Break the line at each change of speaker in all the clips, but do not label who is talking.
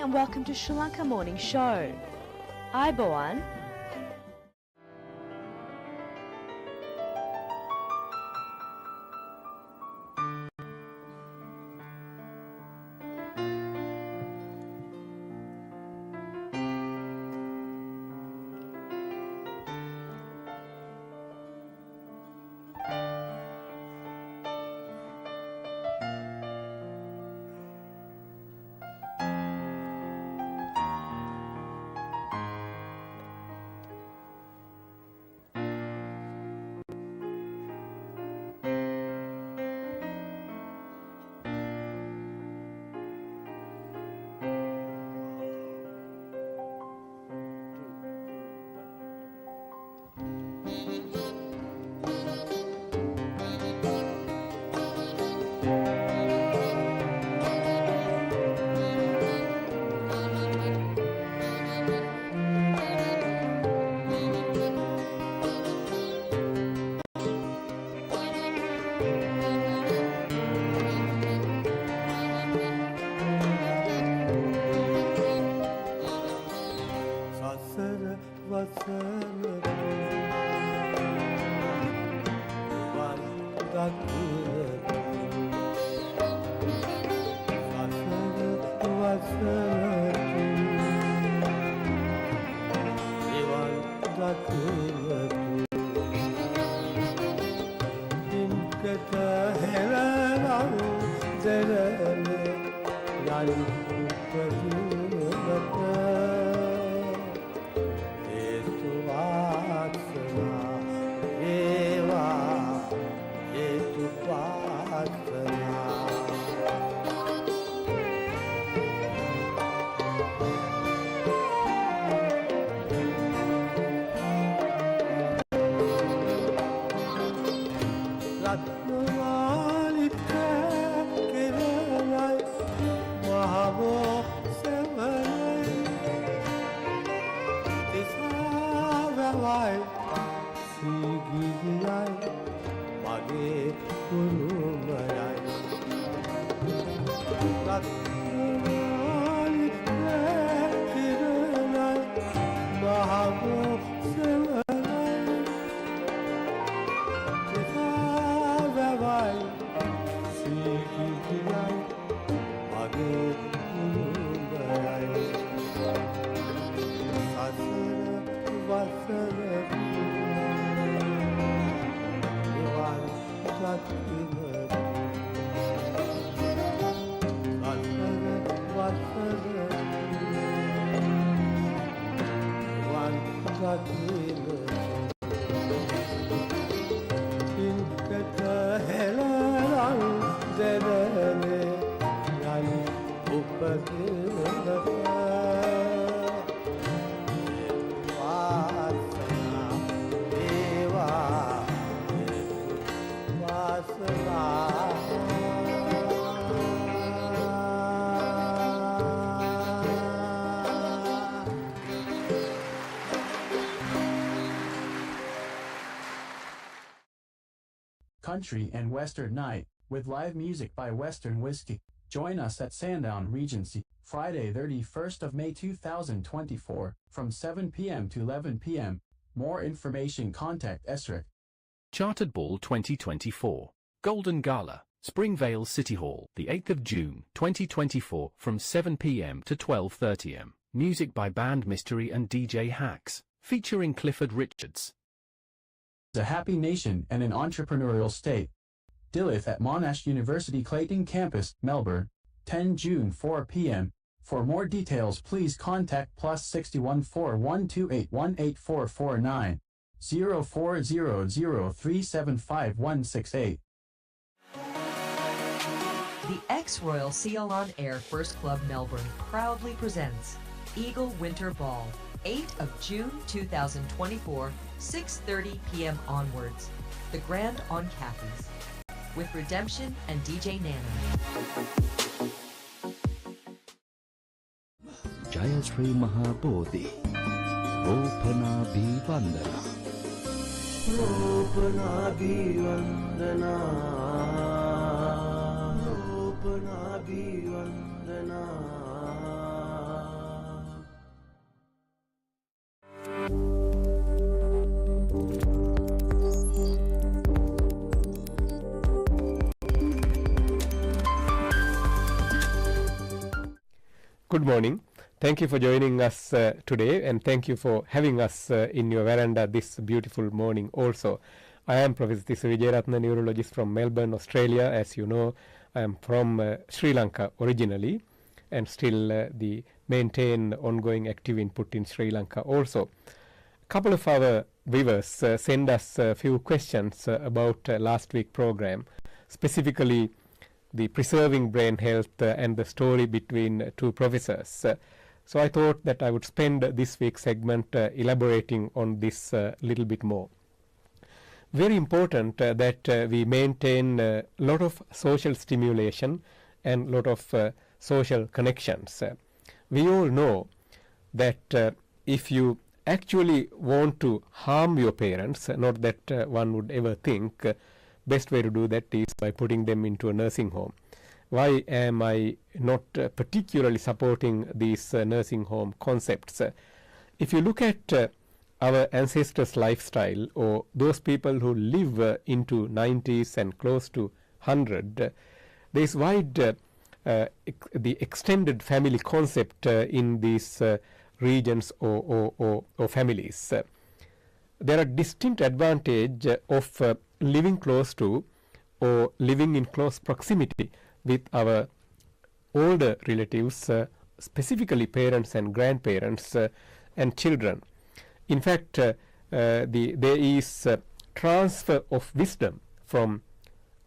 and welcome to Sri Lanka Morning Show. Aiboan.
Country and Western Night, with live music by Western Whiskey. Join us at Sandown Regency, Friday 31st of May 2024, from 7 p.m. to 11 p.m. More information contact Esric.
Chartered Ball 2024. Golden Gala, Springvale City Hall, the 8th of June, 2024, from 7 p.m. to 12:30 am. Music by Band Mystery and DJ Hacks, featuring Clifford Richards.
A happy nation and an entrepreneurial state. Dilith at Monash University Clayton Campus, Melbourne, 10 June 4 p.m. For more details please contact +61 4128 18449 0400375168.
The ex-Royal Seal on Air First Club Melbourne proudly presents Eagle Winter Ball, 8th of June 2024, 6:30 p.m. onwards. The Grand on Cathy's, with Redemption and DJ Nana.
Jaya Sri Mahabodhi Ropana Bhivandana Ropana Bhivandana Ropana Bhivandana
Good morning. Thank you for joining us today, and thank you for having us in your veranda this beautiful morning also. I am Professor Tissa Wijeratna, neurologist from Melbourne, Australia. As you know, I am from Sri Lanka originally, and still maintain ongoing active input in Sri Lanka also. A couple of our viewers send us a few questions about last week's program, specifically the preserving brain health and the story between two professors. So I thought that I would spend this week's segment elaborating on this a little bit more. Very important that we maintain a lot of social stimulation and a lot of social connections. We all know that if you actually want to harm your parents, not that one would ever think, best way to do that is by putting them into a nursing home. Why am I not particularly supporting these nursing home concepts? If you look at our ancestors' lifestyle, or those people who live into 90s and close to 100, there is wide the extended family concept in these regions or families. There are distinct advantage of living close to or living in close proximity with our older relatives, specifically parents and grandparents and children. In fact, there is transfer of wisdom from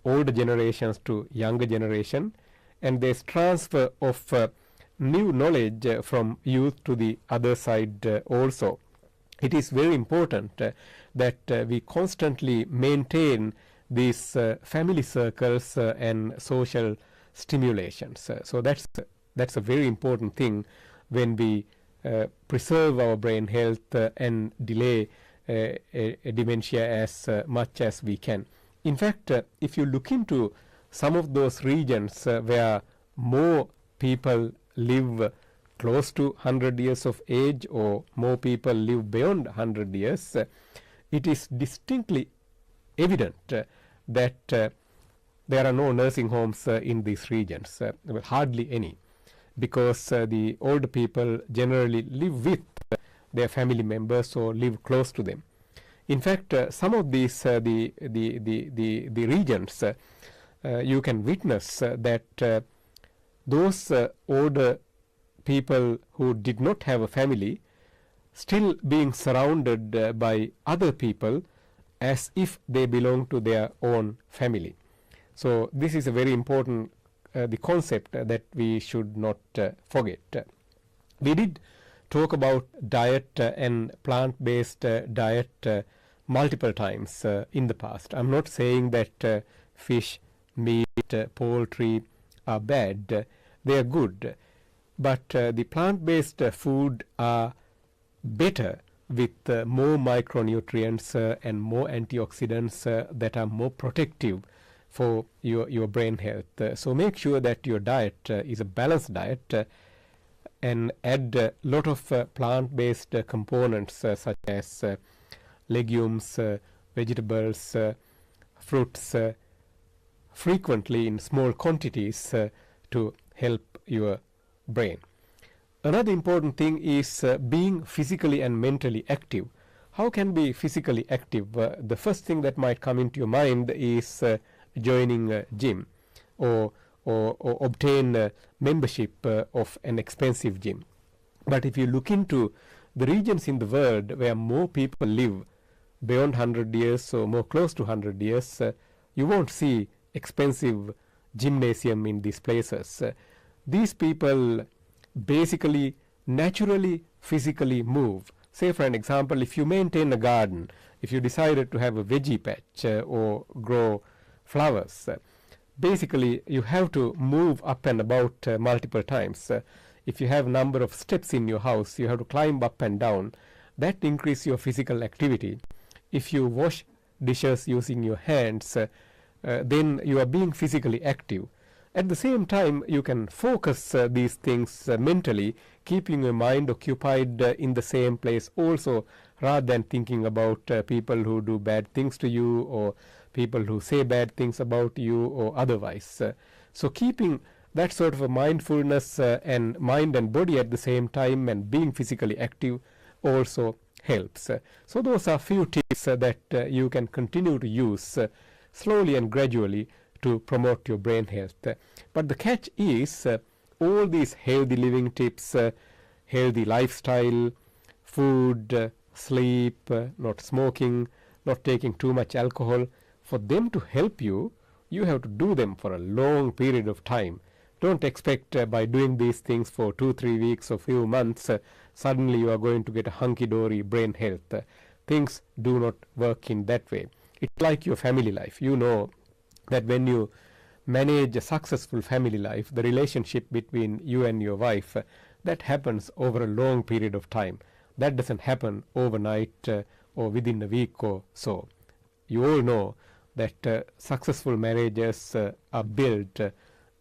older generations to younger generation, and there is transfer of new knowledge from youth to the other side also. It is very important that we constantly maintain these family circles and social stimulations. So that's a very important thing when we preserve our brain health and delay dementia as much as we can. In fact, if you look into some of those regions where more people live close to 100 years of age or more people live beyond 100 years, it is distinctly evident that there are no nursing homes in these regions, hardly any, because the older people generally live with their family members or live close to them. In fact, some of these the regions you can witness that those older people who did not have a family still being surrounded by other people as if they belong to their own family. So this is a very important the concept that we should not forget. We did talk about diet and plant-based diet multiple times in the past. I'm not saying that fish, meat, poultry are bad. They are good. But the plant-based food are better with more micronutrients and more antioxidants that are more protective for your brain health. So make sure that your diet is a balanced diet and add a lot of plant-based components such as legumes, vegetables, fruits frequently in small quantities to help your brain. Another important thing is being physically and mentally active. How can be physically active? The first thing that might come into your mind is joining a gym or obtain membership of an expensive gym. But if you look into the regions in the world where more people live beyond 100 years or more close to 100 years, you won't see expensive gymnasium in these places. These people basically naturally physically move. Say for an example, if you maintain a garden, if you decided to have a veggie patch or grow flowers, basically you have to move up and about multiple times. If you have a number of steps in your house, you have to climb up and down. That increases your physical activity. If you wash dishes using your hands, then you are being physically active. At the same time, you can focus these things mentally, keeping your mind occupied in the same place also, rather than thinking about people who do bad things to you or people who say bad things about you or otherwise. So keeping that sort of a mindfulness and mind and body at the same time and being physically active also helps. So those are few tips that you can continue to use slowly and gradually to promote your brain health. But the catch is all these healthy living tips, healthy lifestyle, food, sleep, not smoking, not taking too much alcohol, for them to help you, you have to do them for a long period of time. Don't expect by doing these things for 2-3 weeks or few months, suddenly you are going to get a hunky-dory brain health. Things do not work in that way. It's like your family life. You know that when you manage a successful family life, the relationship between you and your wife, that happens over a long period of time. That doesn't happen overnight or within a week or so. You all know that successful marriages are built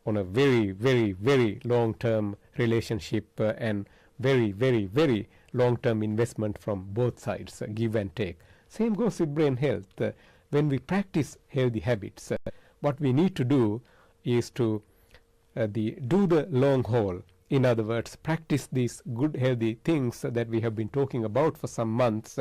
on a very, very, very long-term relationship and very, very, very long-term investment from both sides, give and take. Same goes with brain health. When we practice healthy habits, what we need to do is to do the long haul. In other words, practice these good healthy things that we have been talking about for some months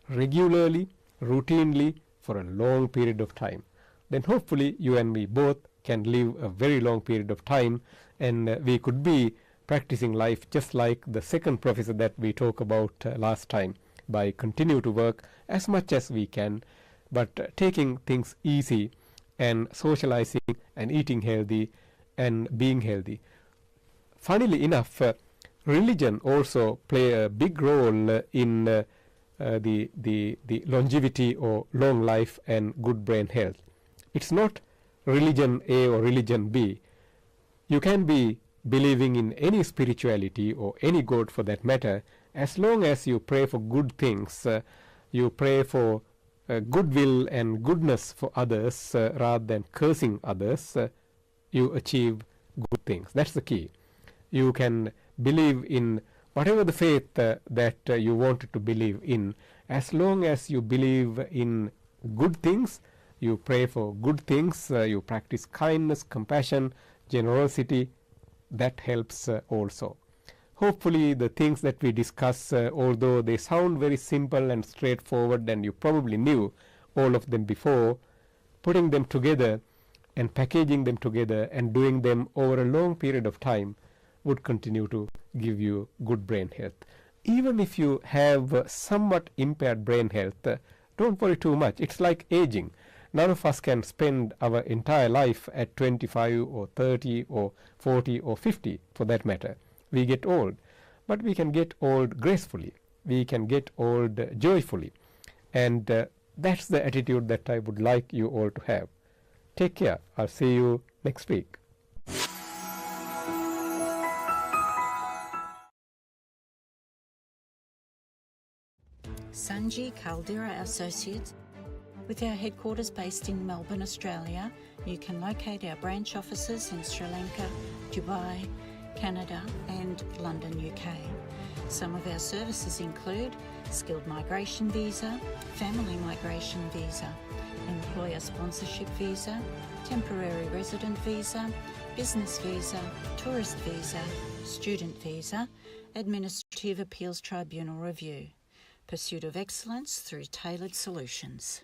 regularly, routinely, for a long period of time. Then hopefully you and me both can live a very long period of time, and we could be practicing life just like the second professor that we talked about last time, by continue to work as much as we can, but taking things easy and socializing and eating healthy and being healthy. Funnily enough, religion also play a big role in the longevity or long life and good brain health. It's not religion A or religion B. You can be believing in any spirituality or any God for that matter, as long as you pray for good things, you pray for goodwill and goodness for others rather than cursing others, you achieve good things. That's the key. You can believe in whatever the faith that you wanted to believe in, as long as you believe in good things, you pray for good things, you practice kindness, compassion, generosity, that helps also. Hopefully the things that we discuss, although they sound very simple and straightforward and you probably knew all of them before, putting them together and packaging them together and doing them over a long period of time would continue to give you good brain health. Even if you have somewhat impaired brain health, don't worry too much. It's like aging. None of us can spend our entire life at 25 or 30 or 40 or 50 for that matter. We get old, but we can get old gracefully. We can get old joyfully. And that's the attitude that I would like you all to have. Take care. I'll see you next week.
Sanji Caldera Associates. With our headquarters based in Melbourne, Australia, you can locate our branch offices in Sri Lanka, Dubai, Canada and London, UK. Some of our services include skilled migration visa, family migration visa, employer sponsorship visa, temporary resident visa, business visa, tourist visa, student visa, administrative appeals tribunal review. Pursuit of excellence through tailored solutions.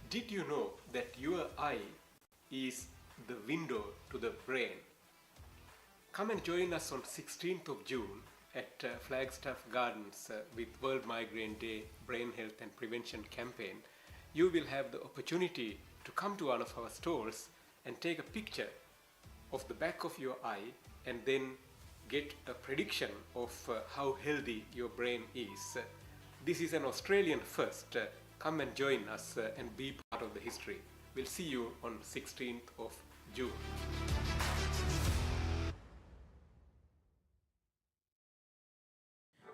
Did you know that your eye is the window to the brain? Come and join us on 16th of June at Flagstaff Gardens with World Migraine Day Brain Health and Prevention Campaign. You will have the opportunity to come to one of our stores and take a picture of the back of your eye and then get a prediction of how healthy your brain is. This is an Australian first. Come and join us and be part of the history. We'll see you on 16th of June.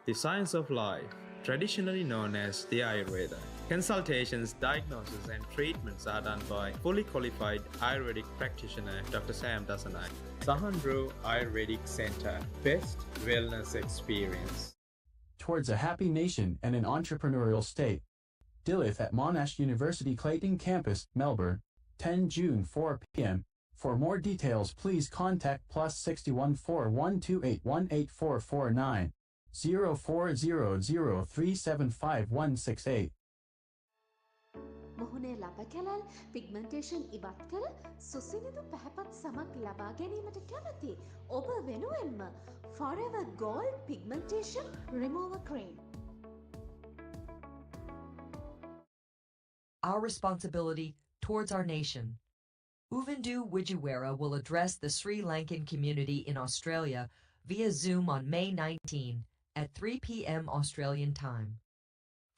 The science of life, traditionally known as the Ayurveda, Consultations, diagnosis and treatments are done by fully qualified Ayurvedic practitioner Dr. Sam Dasanai. Sahandro Ayurvedic Center, best wellness experience.
Towards a happy nation and an entrepreneurial state. Dilith at Monash University Clayton Campus, Melbourne, 10 June 4 p.m. For more details, please contact +61 4128184449 0400375168.
මොහුනේ ලබ කැලල් pigmentation ඉවත් කළ සුසිනිදු පැහැපත් සමක් ලබා ගැනීමට කැමති ඔබ වෙනුවෙන්ම Forever Gold Pigmentation Remover Cream.
Our responsibility towards our nation. Uvindu Wijiwara will address the Sri Lankan community in Australia via Zoom on May 19 at 3 p.m. Australian time.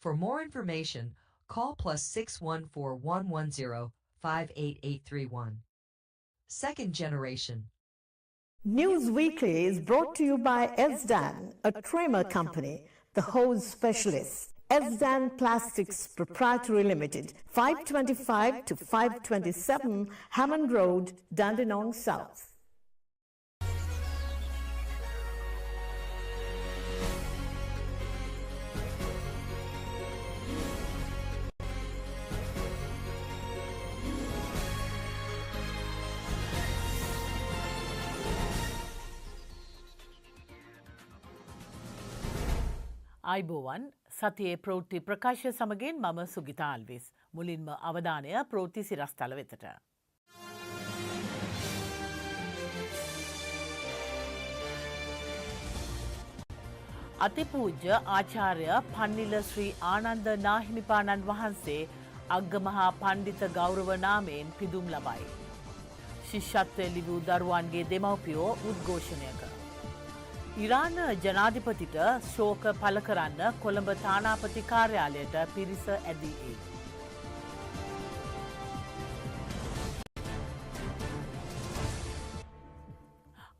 For more information, call +61 58831. Second generation.
News Weekly is brought to you by Esdan, a trimmer company, the hose specialist. Esdan Plastics Proprietary Limited, 525 to 527 Hammond Road, Dandenong South.
අයිබෝවන් සතියේ ප්‍රවෘත්ති ප්‍රකාශය සමගින් මම සුගිතා අල්විස්. මුලින්ම අවධානය ප්‍රවෘත්ති සිරස්තල වෙතට. අතිපූජ්‍ය ආචාර්ය පන්නිල ශ්‍රී ආනන්ද නාහිමිපාණන් වහන්සේ අග්ගමහා පණ්ඩිත ගෞරව නාමයෙන් පිදුම් ලබයි. ශිෂ්‍යත්වය ලිවූ දරුවන්ගේ දෙමව්පියෝ උද්ඝෝෂණය කර. ඉරාන ජනාධිපතිට ශෝක පළ කරන්න කොළඹ තානාපති කාර්යාලයට පිරිස ඇදී එයි.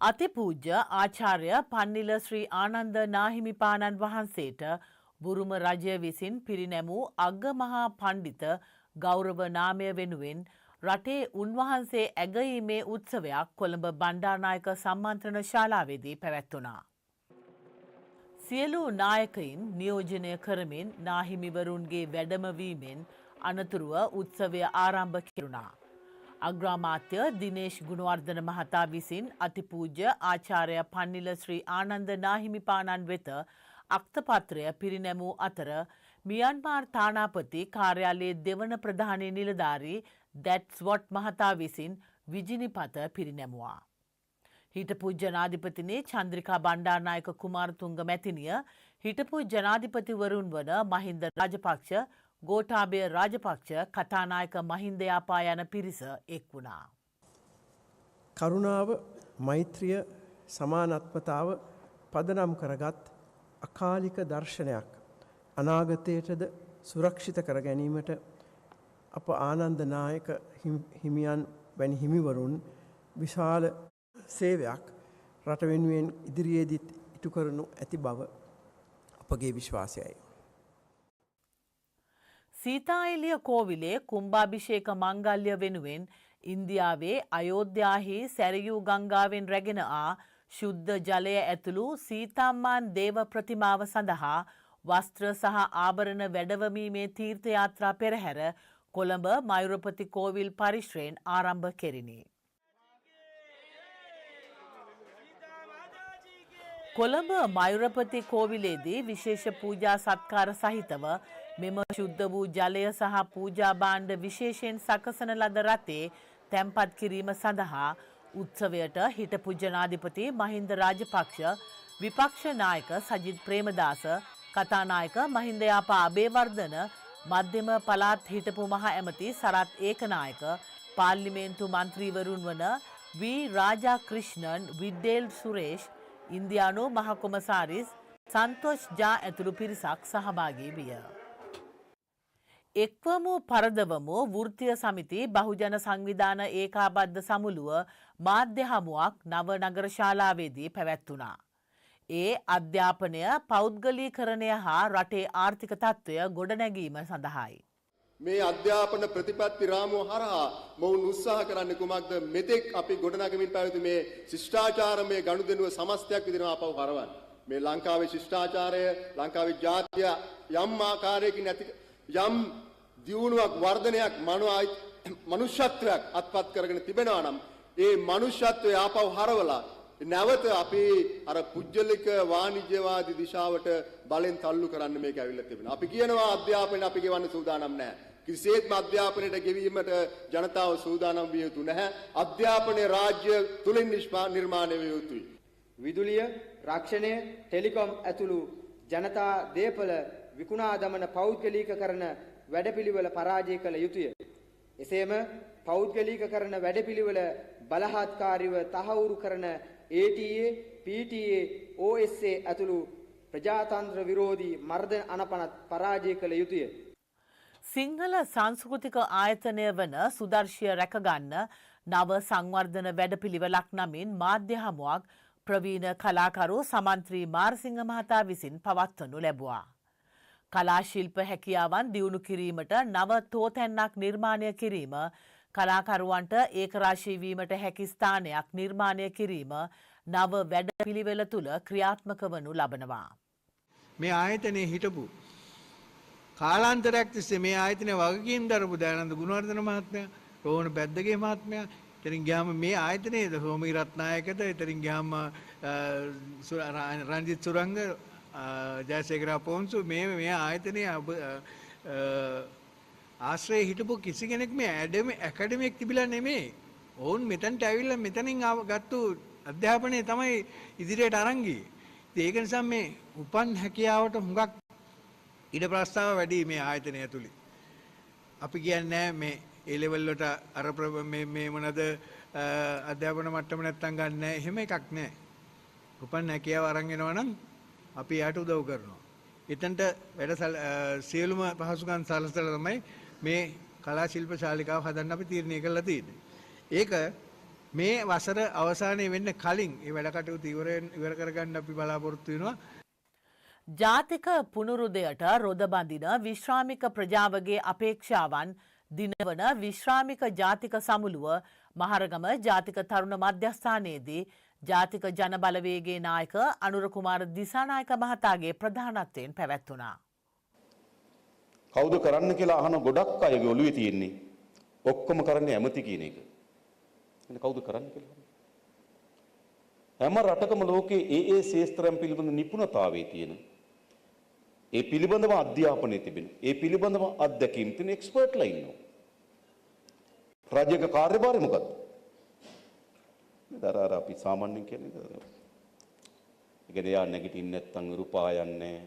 අතිපූජ්‍ය ආචාර්ය පන්නිල ශ්‍රී ආනන්ද නාහිමිපාණන් වහන්සේට බුරුම රජය විසින් පිරිනැමූ අග්ගමහා පණ්ඩිත ගෞරව නාමය වෙනුවෙන් රටේ උන්වහන්සේ ඇගයීමේ උත්සවයක් කොළඹ බණ්ඩාරනායක සම්මන්ත්‍රණ ශාලාවේදී පැවැත්වුණා. සියලු නායකයින් නියෝජනය කරමින් නාහිමිවරුන්ගේ වැඩමවීමෙන් අනතුරුව උත්සවය ආරම්භ කෙරුණා. අග්‍රාමාත්‍ය දිනේෂ් ගුණවර්ධන මහතා විසින් අතිපූජ්‍ය ආචාර්ය පන්නිල ශ්‍රී ආනන්ද නාහිමිපාණන් වෙත අක්තපත්‍රය පිරිනැමූ අතර මියන්මාර් තානාපති කාර්යාලයේ දෙවන ප්‍රධාන නිලධාරී That's what මහතා විසින් විජිනිපත පිරිනැමුවා. හිටපු ජනාධිපතිනි චන්ද්‍රිකා බණ්ඩාරනායක කුමාරතුංග මැතිනිය හිටපු ජනාධිපතිවරුන් වන මහින්ද රාජපක්ෂ, ගෝඨාභය රාජපක්ෂ, කතානායක මහින්ද යාපා යන පිරිස එක් වුණා.
කරුණාව, මෛත්‍රිය, සමානත්වතාව පදනම් කරගත් අකාලික දර්ශනයක් අනාගතයටද සුරක්ෂිත කර ගැනීමට අප ආනන්ද නායක හිමියන් වැනි හිමිවරුන් විශාල සේවයක් රට වෙනුවෙන් ඉදිරියේදීත් ඉටු කරනු ඇති බව අපගේ විශ්වාසයයි.
සීතාඑලිය කෝවිලේ කුම්භාභිෂේක මංගල්‍ය වෙනුවෙන් ඉන්දියාවේ අයෝධ්‍යාහි සැරියූ ගංගාවෙන් රැගෙන ආ ශුද්ධ ජලය ඇතුළු සීතාම්මාන් දේව ප්‍රතිමාව සඳහා වස්ත්‍ර සහ ආභරණ වැඩවමීමේ තීර්ථ යාත්‍රා පෙරහැර කොළඹ මයුරපති කෝවිල් පරිශ්‍රයෙන් ආරම්භ කෙරිණි. කොළඹ මයුරපති කෝවිලේදී විශේෂ පූජා සත්කාර සහිතව මෙම ශුද්ධ වූ ජලය සහ පූජා භාණ්ඩ විශේෂයෙන් සකසන ලද රථේ තැන්පත් කිරීම සඳහා උත්සවයට හිටපු ජනාධිපති මහින්ද රාජපක්ෂ, විපක්ෂ නායක සජිත් ප්‍රේමදාස, කතානායක මහින්ද යාපා අබේවර්ධන, මධ්‍යම පළාත් හිටපු මහ ඇමති සරත් ඒකනායක, පාර්ලිමේන්තු මන්ත්‍රීවරුන් වන වී රාජා ක්‍රිෂ්ණන්, විඩ්ඩේල් සුරේෂ්, ඉන්දියානු මහ කොමසාරිස් සන්තෝෂ් ජා ඇතුළු පිරිසක් සහභාගී විය. එක්වමු පරදවමු වෘත්තීය සමිති බහුජන සංවිධාන ඒකාබද්ධ සමුළුව මාධ්‍ය හමුවක් නව නගර ශාලාවේදී පැවැත්වුණා. ඒ අධ්‍යාපනය පෞද්ගලීකරණය හා රටේ ආර්ථික තත්ත්වය ගොඩනැගීම සඳහායි.
මේ අධ්‍යාපන ප්‍රතිපත්ති රාමුව හරහා මොවුන් උත්සාහ කරන්නේ කුමක්ද? මෙතෙක් අපි ගොඩනගමින් පැවති මේ ශිෂ්ටාචාරමය ගනුදෙනුව සමස්තයක් විදිහට ආපහු හරවන්න. මේ ලංකාවේ ශිෂ්ටාචාරය, ලංකාවේ ජාතිය යම් ආකාරයකින් ඇති යම් දියුණුවක් වර්ධනයක් මනුෂ්‍යත්වයක් අත්පත් කරගෙන තිබෙනවා නම් ඒ මනුෂ්‍යත්වය ආපහු හරවලා නැවත අපි අර පුජ්‍යලික වාණිජ්‍යවාදී දිශාවට බලෙන් තල්ලු කරන්න මේක ඇවිල්ලා තිබෙනවා. අපි කියනවා අධ්‍යාපනය අපි ගෙවන්න සූදානම් නැහැ. කිසිසේත්ම අධ්‍යාපනයට ගෙවීමට ජනතාව සූදානම් විය යුතු නැහැ. අධ්‍යාපනයේ රාජ්‍ය තුලින් නිර්මාණය විය යුතුයි.
විදුලිය, රක්ෂණය, ටෙලිකොම් ඇතුළු ජනතා දේපළ විකුණා දමන පෞද්ගලීකරණ වැඩපිළිවෙල පරාජය කළ යුතුය. එසේම පෞද්ගලීකරණ වැඩපිළිවෙල බලහත්කාරීව තහවුරු කරන ATA, PTA, OSA ඇතුළු ප්‍රජාතන්ත්‍ර විරෝධී මර්ධන අනපනත් පරාජය කළ යුතුය.
සිංහල සංස්කෘතික ආයතනය වන සුදර්ශය රැකගන්න නව සංවර්ධන වැඩපිළිවෙලක් නමින් මාධ්‍ය හමුවක් ප්‍රවීණ කලාකරු සමන්ත්‍රී මාරසිංහ මහතා විසින් පවත්වනු ලැබුවා. කලා ශිල්ප හැකියාවන් දියුණු කිරීමට නව තෝතැන්නක් නිර්මාණය කිරීම, කලාකරුවන්ට ඒකරාශී වීමට හැකි ස්ථානයක් නිර්මාණය කිරීම නව වැඩපිළිවෙල තුළ ක්‍රියාත්මක වනු ලබනවා.
මේ ආයතනයේ හිටපු කාලාන්තරයක් තිස්සේ මේ ආයතනයේ වගකීම් දරපු දයානන්ද ගුණවර්ධන මහත්මයා, රෝහණ බැද්දගේ මහත්මයා, එතනින් ගියාම මේ ආයතනයේද සෝමී රත්නායකද, එතනින් ගියාම රංජිත් සුරංග, ජයසේකර පොන්සු මේ ආයතනයේ ආශ්‍රයේ හිටපු කිසි කෙනෙක් මේ ඇකඩමියක් තිබිලා නෙමෙයි. ඔවුන් මෙතනට ඇවිල්ලා මෙතනින් ගත්තු අධ්‍යාපනය තමයි ඉදිරියට අරන් ගියේ. ඒක නිසා මේ උපන් හැකියාවට හුඟක් ඉඩ ප්‍රස්තාව වැඩි මේ ආයතනය ඇතුළේ. අපි කියන්නේ මේ ඒ ලෙවල් වලට අර මේ මොනද අධ්‍යාපන මට්ටම නැත්තම් ගන්න නැහැ. එහෙම එකක් නැහැ. උපන් හැකියාව අරන් එනවා නම් අපි යාට උදව් කරනවා. එතනට වැඩ සියලුම පහසුකම් සලසලා තමයි මේ කලා ශිල්ප ශාලිකාව හදන්න අපි තීරණය කළා තියෙන්නේ. ඒක මේ වසර අවසානයේ වෙන්න කලින් ඒ වැඩ කටයුතු ඉවර කරගන්න අපි බලාපොරොත්තු වෙනවා.
ජාතික පුනරුදයට රොද බඳින විශ්‍රාමික ප්‍රජාවගේ අපේක්ෂාවන් දිනවන විශ්‍රාමික ජාතික සමුළුව මහරගම ජාතික තරුණ මධ්‍යස්ථානයේදී ජාතික ජන බලවේගයේ නායක අනුර කුමාර දිසානායක මහතාගේ ප්‍රධානත්වයෙන් පැවැත්වුණා.
කවුද කරන්න කියලා අහන ගොඩක් අයගේ ඔළුවේ තියෙන්නේ ඔක්කොම කරන්නේ ඇමති කියන එක. එන්න කවුද කරන්න කියලා. හැම රටකම ලෝකයේ ඒ ශාස්ත්‍රයන් පිළිබඳ නිපුණතාවයේ තියෙන ඒ පිළිබඳව අධ්‍යාපනයේ තිබෙන ඒ පිළිබඳව අත්දැකීම් තියෙන එක්ස්පර්ට්ලා ඉන්නවා. රාජ්‍යක කාර්යභාරය මොකක්ද? දරාර අපි සාමාන්‍යයෙන් කියන්නේ ඒ කියන්නේ යා නැගිටින්න නැත්තම් රුපායන්නේ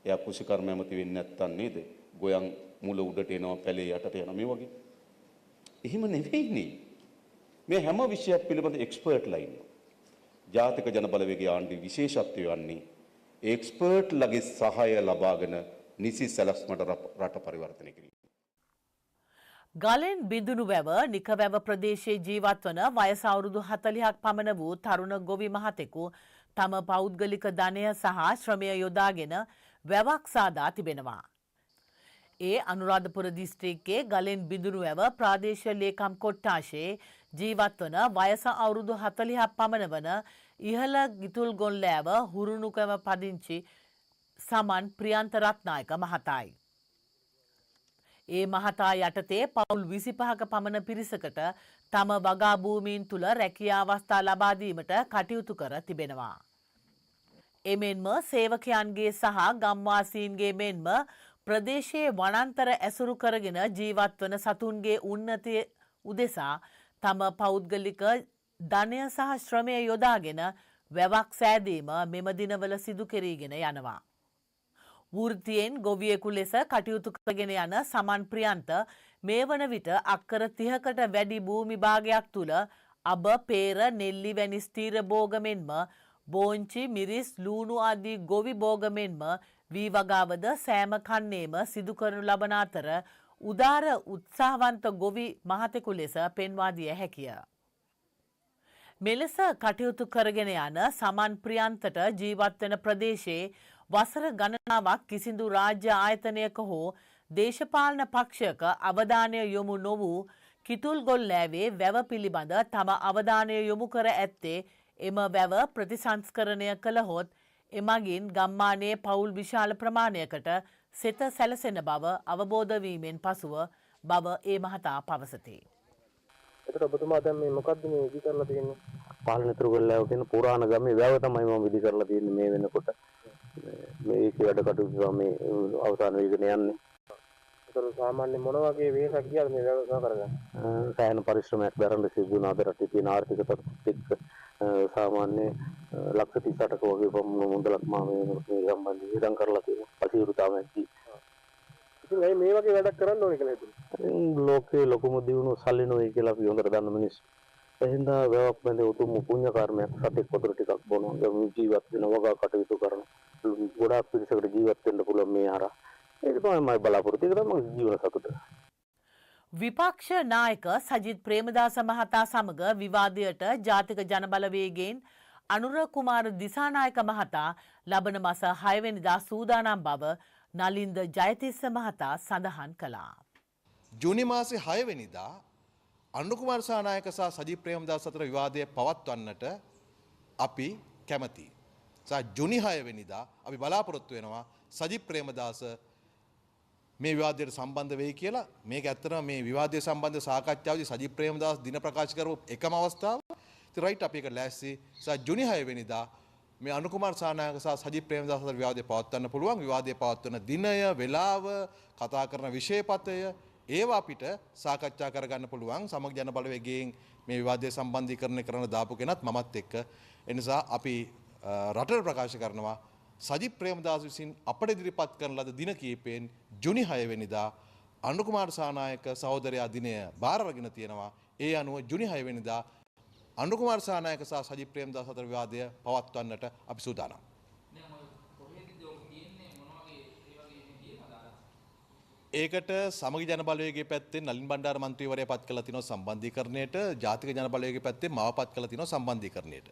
එයා කුෂිකර්ම ඇමති වෙන්නේ නැත්තම් නේද? ගොයන් මුල උඩට එනවා පැලේ යටට යනවා මේ වගේ. එහෙම නෙවෙයිනේ. මේ හැම විෂයක් පිළිබඳ එක්ස්පර්ට්ලා ඉන්නවා. ජාතික ජන බලවේගයේ ආණ්ඩුවේ විශේෂත්වය වන්නේ එක්ස්පර්ට්ලාගේ සහාය ලබාගෙන නිසි සැලැස්මට රට පරිවර්තනය කිරීම.
ගලෙන් බිඳුණු වැව නිකවැව ප්‍රදේශයේ ජීවත් වන වයස අවුරුදු 40ක් පමණ වූ තරුණ ගොවි මහතෙකු තම පෞද්ගලික ධනය සහ ශ්‍රමය යොදාගෙන වැවක් සාදා තිබෙනවා. ඒ අනුරාධපුර දිස්ත්‍රික්කයේ ගලෙන් බිඳුණු වැව ප්‍රාදේශීය ලේකම් කොට්ටාශයේ ජීවත් වන වයස අවුරුදු 40ක් පමණ වන ඉහළ ගිතුල්ගොල්ලෑව හුරුණුකම පදිංචි සමන් ප්‍රියන්ත රත්නායක මහතායි. ඒ මහතා යටතේ පවුල් 25ක පමණ පිරිසකට තම වගා භූමීන් තුල රැකියා අවස්ථා ලබා දීමට කටයුතු කර තිබෙනවා. එමෙන්ම සේවකයන්ගේ සහ ගම්වාසීන්ගේ මෙන්ම ප්‍රදේශයේ වනාන්තර ඇසුරු කරගෙන ජීවත් වන සතුන්ගේ උන්නතිය උදෙසා තම පෞද්ගලික ධනය සහ ශ්‍රමය යොදාගෙන වැවක් සෑදීම මෙම දිනවල සිදු කෙරීගෙන යනවා. වෘත්තියෙන් ගොවියෙකු ලෙස කටයුතු කරගෙන යන සමන් ප්‍රියන්ත මේ වන විට අක්කර 30කට වැඩි භූමි භාගයක් තුල අබ, පේර, නෙල්ලි වැනි ස්ථීර භෝග මෙන්ම බෝංචි, මිරිස්, ලූණු ආදී ගොවි භෝග මෙන්ම වී වගාවද සෑම කන්නේම සිදු කරනු ලබන අතර උදාර උත්සාහවන්ත ගොවි මහතෙකු ලෙස පෙන්වා දිය හැකිය. මෙලෙස කටයුතු කරගෙන යන සමන් ප්‍රියන්තට ජීවත් වෙන ප්‍රදේශයේ වසර ගණනාවක් කිසිදු රාජ්‍ය ආයතනයක හෝ දේශපාලන පක්ෂයක අවධානය යොමු නොවූ කිතුල්ගොල්ලෑවේ වැව පිළිබඳ තම අවධානය යොමු කර ඇත්තේ එම වැව ප්‍රතිසංස්කරණය කළහොත් එමගින් ගම්මානයේ පවුල් විශාල ප්‍රමාණයකට සෙත සැලසෙන බව අවබෝධ වීමෙන් පසුව බව ඒ මහතා පවසති.
එතකොට ඔබතුමා දැන් මේ මොකද්ද මේ ඉදි කරලා තියෙන්නේ? පාලනතුරුගල්ලාව කියන පුරාණ ගමේ වැව තමයි මම ඉදි කරලා තියෙන්නේ මේ වෙනකොට. මේක වැඩ කටයුතු මේ අවසාන වේගන යන්නේ. ඒතර සාමාන්‍ය මොන වගේ වෙහසක් කියලාද මේ වැව කරගන්නේ? සෑහෙන පරිශ්‍රමයක් දරන්න සිදු වෙන අද රටේ තියෙන ආර්ථික තත්ත්වයක් එක්ක සාමාන්‍ය ලක්ෂ 38ක වගේ පමණ මුදලක් මම මේ සම්බන්ධයෙන් ඉදන් කරලා තියෙනවා. පසිරුතාවක්දී. ඉතින් මේ වගේ වැඩක් කරන්න ඕනේ කියලා හිතුවා. ලෝකේ ලොකුම දියුණුව සල්ලි නොවේ කියලා අපි හොඳට දන්න මිනිස්සු. එහෙනම් වැවක් බඳ උතුම් පුණ්‍ය කර්මයක් සතෙක් වතුර ටිකක් බොනවා. ජීවත් වෙන වගා කටයුතු කරන ගොඩාක් පිරිසකට ජීවත් වෙන්න පුළුවන් මේ හරහා. ඒක තමයි මම බලාපොරොත්තු වෙන ජීවන සතුට.
විපක්ෂ නායක සජිත් ප්‍රේමදාස මහතා සමග විවාදයට ජාතික ජනබලවේගයෙන් අනුර කුමාර දිසානායක මහතා ලබන මාස 6 වෙනිදා සූදානම් බව නලින්ද ජයතිස්ස මහතා සඳහන් කළා.
ජූනි මාසේ 6 වෙනිදා අනුර කුමාර දිසානායක සහ සජිත් ප්‍රේමදාස අතර විවාදය පවත්වන්නට අපි කැමැතියි. ජූනි 6 වෙනිදා අපි බලාපොරොත්තු වෙනවා සජිත් ප්‍රේමදාස මේ විවාදයට සම්බන්ධ වෙයි කියලා. මේක ඇත්තටම මේ විවාදය සම්බන්ධ සාකච්ඡාවේදී සජිත් ප්‍රේමදාස දින ප්‍රකාශ කරපු එකම අවස්ථාව. ඉතින් රයිට් අපි ඒක ලෑස්ති. ජූනි 6 වෙනිදා මේ අනුර කුමාර දිසානායක සහ සජිත් ප්‍රේමදාස අතර විවාදය පවත්වන්න පුළුවන්. විවාදය පවත්වන දිනය, වේලාව, කතා කරන විෂයපතය ඒවා අපිට සාකච්ඡා කරගන්න පුළුවන්. සමග ජන බලවේගයෙන් මේ විවාදය සම්බන්ධීකරණය කරන දාපු කෙනත් මමත් එක්ක. ඒ නිසා අපි රටට ප්‍රකාශ කරනවා සජිත් ප්‍රේමදාස විසින් අපට ඉදිරිපත් කරන ලද දින කීපයෙන් ජූනි 6 වෙනිදා අනුර කුමාර දිසානායක සහෝදරයා දිනය බාර අරගෙන තියෙනවා. ඒ අනුව ජූනි 6 වෙනිදා අනුර කුමාර දිසානායක සහ සජිත් ප්‍රේමදාස අතර විවාදය පවත්වන්නට අපි සූදානම්. ඒකට සමගි ජන බලවේගයේ පැත්තෙන් නලින් බණ්ඩාර මන්ත්‍රීවරයා පත් කළා තිනවා සම්බන්ධීකරණයට, ජාතික ජන බලවේගයේ පැත්තෙන් මාව පත් කළා තිනවා සම්බන්ධීකරණයට.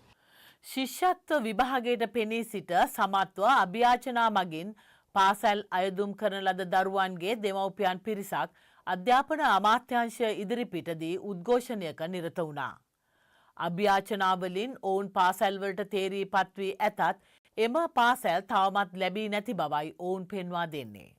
ශිෂ්‍යත්ව විභාගයට පෙනී සිට සමත්ව අභියාචනා මගින් පාසල් අයදුම් කරන ලද දරුවන්ගේ දෙමව්පියන් පිරිසක් අධ්‍යාපන අමාත්‍යාංශය ඉදිරිපිටදී උද්ඝෝෂණයක නිරත වුණා. අභියාචනාවලින් ඔවුන් පාසල්වලට තේරීපත් වී ඇතත් එම පාසල් තවමත් ලැබී නැති බවයි ඔවුන් පෙන්වා දෙන්නේ.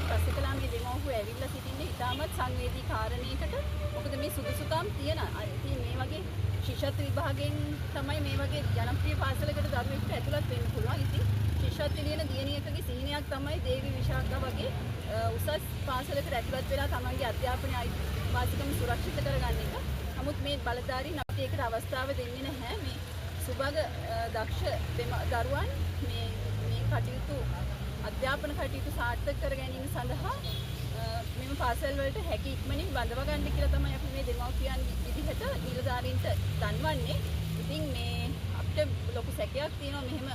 පසුකලා මේ දෙමව්පියෝ ඇවිල්ලා සිටින්නේ ඉතාමත් සංවේදී කාරණයකට. මොකද මේ සුදුසුකම් තියෙන මේ වගේ ශිෂ්‍යත්ව විභාගයෙන් තමයි මේ වගේ ජනප්‍රිය පාසලකට දරුවෙක් ඇතුළත් වෙන්න පුළුවන්. ඉතින් ශිෂ්‍යත්ව ලියන දියණියකගේ සිහිනයක් තමයි දේවි විශාඛා වගේ උසස් පාසලකට ඇතුළත් වෙලා තමන්ගේ අධ්‍යාපනය වාසිකම් සුරක්ෂිත කරගන්න එක. නමුත් මේ බලධාරීන් අපිට ඒකට අවස්ථාව දෙන්නේ නැහැ. මේ සුභග දක්ෂ දරුවන් මේ කටයුතු අධ්‍යාපන කටයුතු සාර්ථක කර ගැනීම සඳහා මෙම පාසල් වලට හැකි ඉක්මනින් බඳව ගන්න කියලා තමයි අපි මේ දෙමව්පියන් විදිහට නිලධාරීන්ට දන්වන්නේ. ඉතින් මේ අපිට ලොකු සැකයක් තියෙනවා. මෙහෙම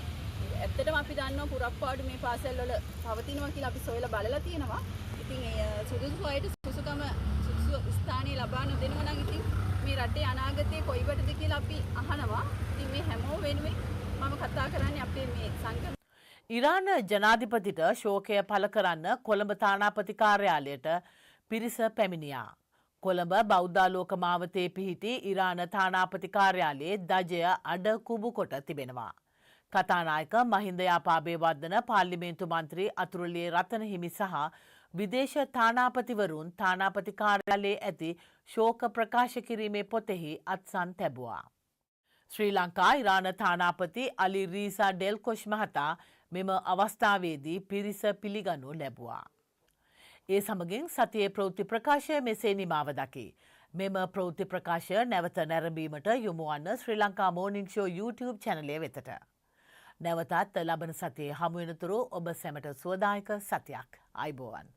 ඇත්තටම අපි දන්නවා පුරප්පාඩු මේ පාසල් වල පවතිනවා කියලා අපි සොයලා බලලා තියෙනවා. ඉතින් සුදුසු අයට සුදුසු ස්ථානීය ලබා නොදෙනවා නම් ඉතින් මේ රටේ අනාගතේ කොයිවටද කියලා අපි අහනවා. ඉතින් මේ හැමෝම වෙනුවෙන් මම කතා කරන්නේ අපේ මේ සංගම
ඉරාන ජනාධිපතිට ශෝකය පළ කරන්න කොළඹ තානාපති කාර්යාලයට පිරිස පැමිණියා. කොළඹ බෞද්ධාලෝක මාවතේ පිහිටි ඉරාන තානාපති කාර්යාලයේ දජය අඩ කුබු කොට තිබෙනවා. කතානායක මහින්ද යාපාබේවර්ධන පාර්ලිමේන්තු මන්ත්‍රී අතුරුලියේ රතන හිමි සහ විදේශ තානාපතිවරුන් තානාපති කාර්යාලයේ ඇති ශෝක ප්‍රකාශ කිරීමේ පොතෙහි අත්සන් තැබුවා. ශ්‍රී ලංකා ඉරාන තානාපති අලි රීසා ඩෙල්කොෂ් මහතා මෙම අවස්ථාවේදී පිරිස පිළිගනු ලැබුවා. ඒ සමගින් සතියේ ප්‍රවෘත්ති ප්‍රකාශය මෙසේ නිමාව දකි. මෙම ප්‍රවෘත්ති ප්‍රකාශය නැවත නැරඹීමට යොමු වන්න ශ්‍රී ලංකා මෝර්නිං ෂෝ YouTube චැනලය වෙතට. නැවතත් ලබන සතියේ හමු වෙනතුරු ඔබ සැමට සුවදායක සතියක්. අයබෝවන්.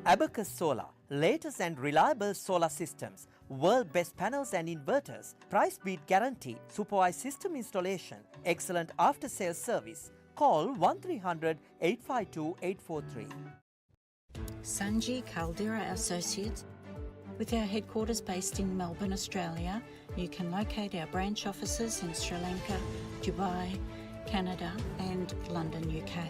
Abacus Solar, latest and reliable solar systems, world best panels and inverters, price beat guarantee, supervised system installation, excellent after sales service. Call 1300 852 843.
Sanji Caldera Associates. With our headquarters based in Melbourne, Australia, you can locate our branch offices in Sri Lanka, Dubai, Canada and London, UK.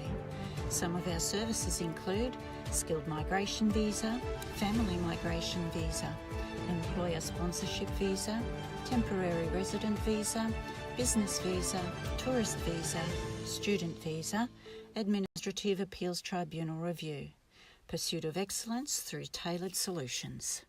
Some of our services include skilled migration visa, family migration visa, employer sponsorship visa, temporary resident visa, business visa, tourist visa, student visa, administrative appeals tribunal review. Pursuit of excellence through tailored solutions.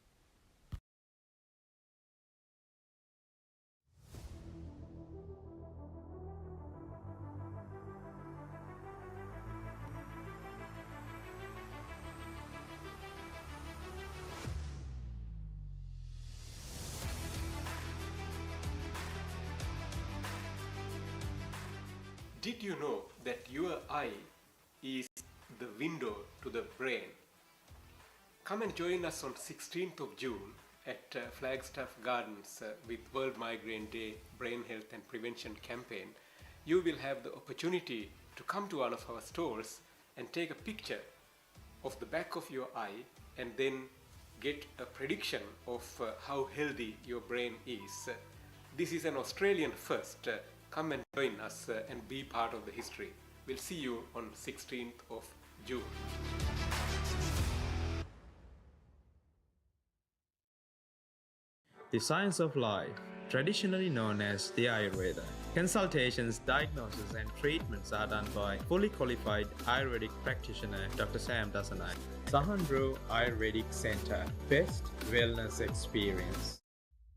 Did you know that your eye is the window to the brain? Come and join us on 16th of June at Flagstaff Gardens with World Migraine Day Brain Health and Prevention campaign. You will have the opportunity to come to one of our stores and take a picture of the back of your eye and then get a prediction of how healthy your brain is. This is an Australian first. Come and join us and be part of the history. We'll see you on 16th of June.
The science of life, traditionally known as the Ayurveda. Consultations, diagnosis and treatments are done by fully qualified Ayurvedic practitioner Dr. Sam Dasanai. Sahandro Ayurvedic Center, best wellness experience.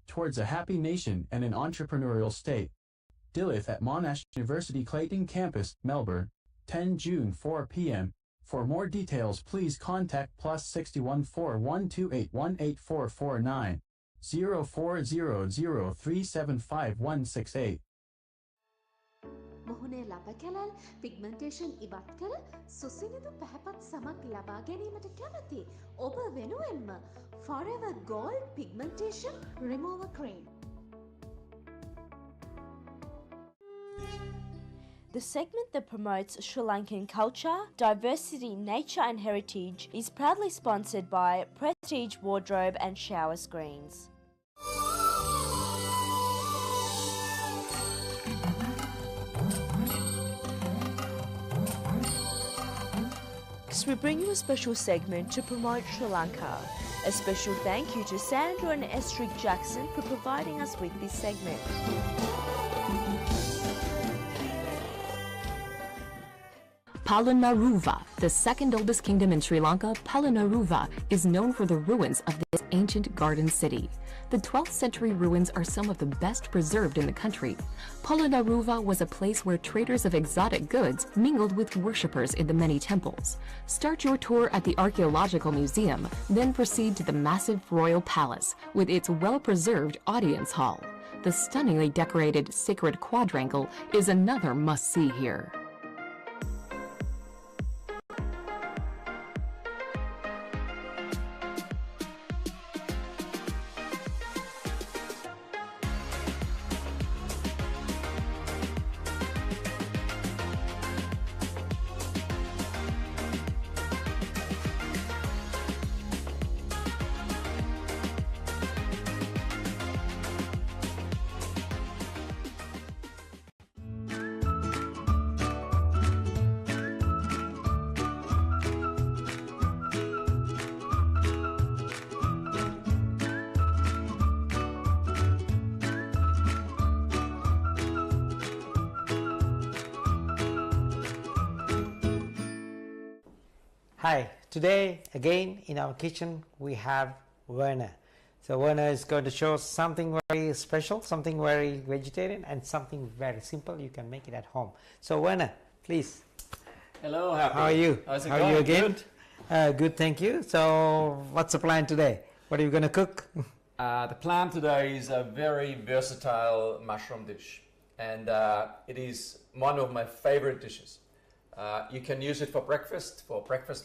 Towards a happy nation and an entrepreneurial state. Dilith at Monash University Clayton Campus, Melbourne, 10 June 4 p.m. For more details please contact +61 4128 18449 0400 375 168.
මොහුනේ ලබ කැලල් pigmentation ඉවත් කර සුසිනිදු පැහැපත් සමක් ලබා ගැනීමට කැමති ඔබ වෙනුවෙන්ම Forever Gold Pigmentation Remover Cream.
The segment that promotes Sri Lankan culture, diversity, nature and heritage is proudly sponsored by Prestige Wardrobe and Shower Screens. We bring you a special segment to promote Sri Lanka. A special thank you to Sandra and Estrid Jackson for providing us with this segment.
Polonnaruwa, the second oldest kingdom in Sri Lanka, Polonnaruwa is known for the ruins of this ancient garden city. The 12th century ruins are some of the best preserved in the country. Polonnaruwa was a place where traders of exotic goods mingled with worshippers in the many temples. Start your tour at the Archaeological Museum, then proceed to the massive royal palace with its well-preserved audience hall. The stunningly decorated sacred quadrangle is another must-see here.
Hi, today again in our kitchen we have Werner. So Werner is going to show us something very special, something very vegetarian and something very simple. You can make it at home. So Werner, please.
Hello, Happy.
How are you?
How's it
How
going?
are you again?
Good.
Good, thank you. So what's the plan today? What are you going to cook?
The plan today is a very versatile mushroom dish, and it is one of my favorite dishes. You can use it for breakfast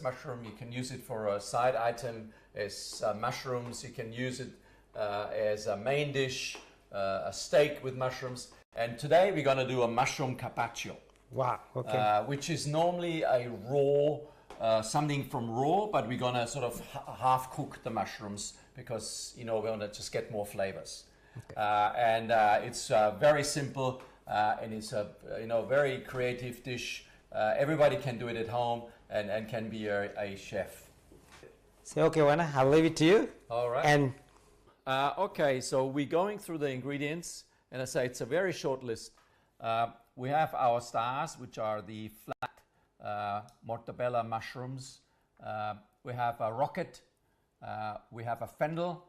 mushroom. You can use it for a side item as mushrooms. You can use it as a main dish, a steak with mushrooms. And today we're going to do a mushroom carpaccio.
Wow, okay.
Which is normally a raw, something from raw, but we're going to sort of half cook the mushrooms because, you know, we want to just get more flavors. Okay. It's very simple and it's a, you know, very creative dish. Everybody can do it at home and can be a chef.
So, okay, Werner, I'll leave it to you.
All right.
And
okay, so we're going through the ingredients, and I say it's a very short list. We have our stars, which are the flat mortadella mushrooms. We have a rocket, we have a fennel,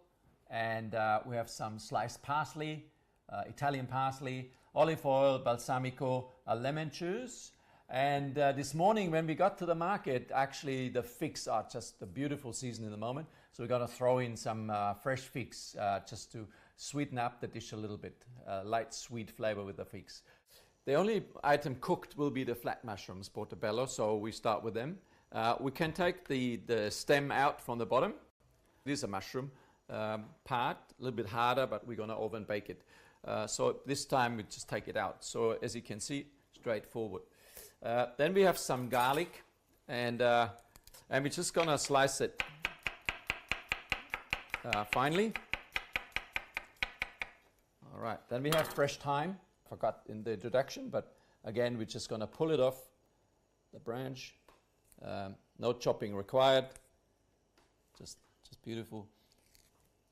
and we have some sliced parsley, Italian parsley, olive oil, balsamico, lemon juice. And this morning when we got to the market, actually the figs are just a beautiful season in the moment. So we're going to throw in some fresh figs just to sweeten up the dish a little bit. Light sweet flavor with the figs. The only item cooked will be the flat mushrooms, portobello, so we start with them. We can take the stem out from the bottom. This is a mushroom part, a little bit harder, but we're going to oven bake it. So this time we just take it out. So as you can see, straightforward. Then we have some garlic, and we're just going to slice it finely. All right, then we have fresh thyme. Forgot in the introduction, but again, we're just going to pull it off the branch. No chopping required. Just beautiful.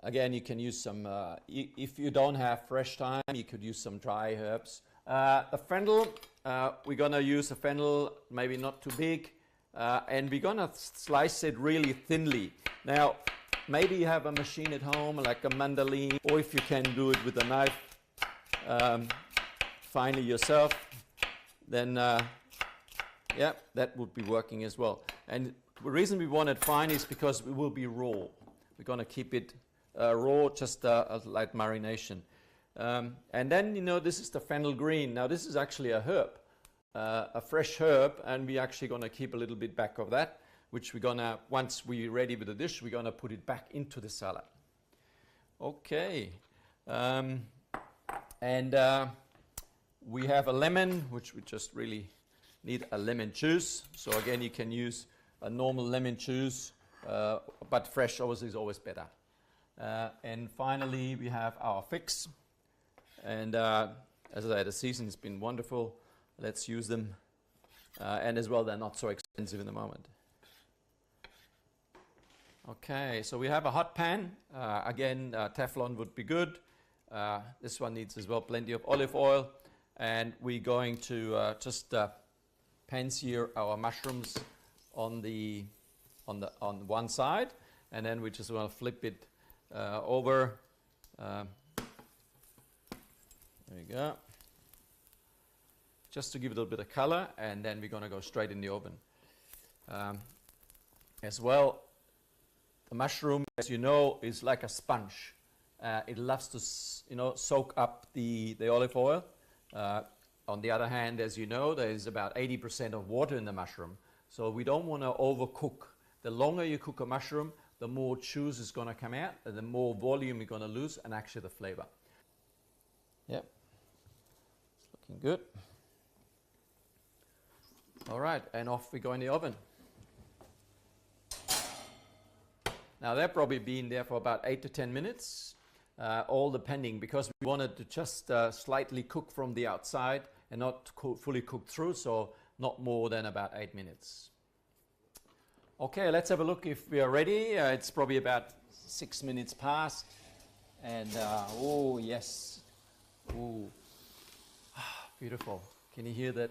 Again, you can use some, if you don't have fresh thyme, you could use some dry herbs. The fennel, we're going to use a fennel, maybe not too big, and we're going to slice it really thinly. Now, maybe you have a machine at home, like a mandolin, or if you can do it with a knife, finely yourself, then yeah, that would be working as well. And the reason we want it fine is because we will be raw. We're going to keep it raw, just a light marination. And then, you know, this is the fennel green. Now, this is actually a herb, a fresh herb, and we're actually going to keep a little bit back of that, which we're going to, once we're ready with the dish, we're going to put it back into the salad. Okay. We have a lemon, which we just really need a lemon juice. So again, you can use a normal lemon juice, but fresh obviously is always better. And finally, we have our figs. And as I said, the season has been wonderful. Let's use them. And as well, they're not so expensive in the moment. Okay, so we have a hot pan. Again, Teflon would be good. This one needs as well plenty of olive oil. And we're going to just pan-sear our mushrooms on one side, and then we just want to flip it over. There you go. Just to give it a little bit of color, and then we're going to go straight in the oven. As well, the mushroom, as you know, is like a sponge. It loves to, you know, soak up the olive oil. On the other hand, as you know, there is about 80% of water in the mushroom. So we don't want to overcook. The longer you cook a mushroom, the more juice is going to come out, and the more volume you're going to lose, and actually the flavor. Yep. It's looking good. All right, and off we go in the oven. Now, they've probably been there for about 8 to 10 minutes. All depending, because we wanted to just slightly cook from the outside and not fully cooked through, so not more than about 8 minutes. Okay, let's have a look if we are ready. It's probably about 6 minutes past, and oh yes, oh, beautiful. Can you hear that